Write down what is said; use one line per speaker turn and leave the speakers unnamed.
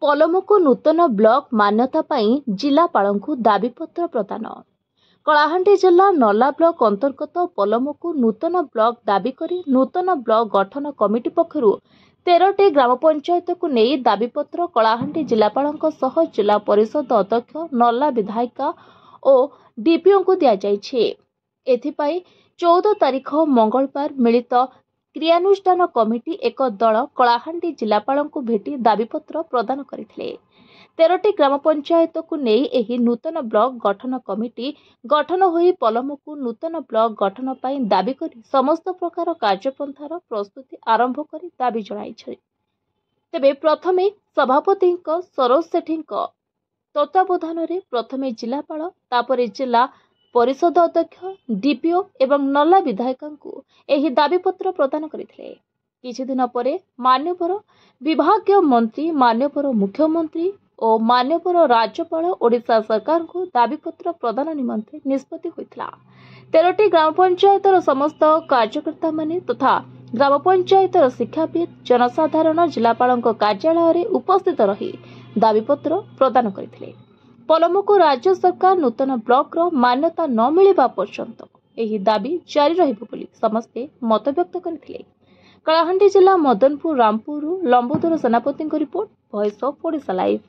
पलमको नूतन block मान्यता पाई जिलापालंकु दाबीपत्र प्रदान। कलाहांडी जिला नला ब्लॉक अंतर्गत पलमको नूतन ब्लॉक दाबी करी नूतन ब्लॉक गठन कमिटी पक्षरु 13टी ग्राम पंचायत को नहीं दाबीपत्र कलाहांडी जिलापालंक सह जिला परिषद अध्यक्ष नला विधायिका और डीपीओ को दिया जाइछे। एथिपाई 14 तारिख मंगलवार मिलित क्रियानुष्ठान कमिटी एक दल कलाहांडी जिलापालंकु भेटी दाबीपत्र प्रदान करथिले। 13टी ग्राम पंचायत को नहीं एही नूतन ब्लॉक गठन कमिटी गठन होई पलमको नूतन ब्लॉक गठन पाई दाबी करी समस्त प्रकार कार्यपंथार प्रस्तुति आरंभ करी दाबी जणाइछे। तेबे प्रथमे सभापति सरोज सेठी तत्वावधान रे प्रथमे जिलापाल तापरे जिला परिषद अध्यक्ष डीपीओ एवं नला विधायिका एही दाबीपत्र प्रदान करथिले। किछि दिन परे मान्यवर विभागीय मंत्री मान्यवर मुख्यमंत्री और मान्यवर राज्यपाल ओडिशा सरकार को दाबीपत्र प्रदान निमंत्रे निष्पत्ति होइतला। 13टी ग्राम पंचायतर समस्त कार्यकर्ता माने तथा ग्राम पंचायतर शिक्षाविद जनसाधारण जिलापालंक कार्यालय रे उपस्थित रही दाबीपत्र प्रदान करथिले। पलमको राज्य सरकार नूतन ब्लॉक रो मान्यता न मिलिबा पर्यंत एही दाबी जारी रहिबो बोली समस्ते मत व्यक्त करथिले। कलाहांडी जिला मदनपुर रामपुर लंबोदर सेनापति report, voice of Odisha live.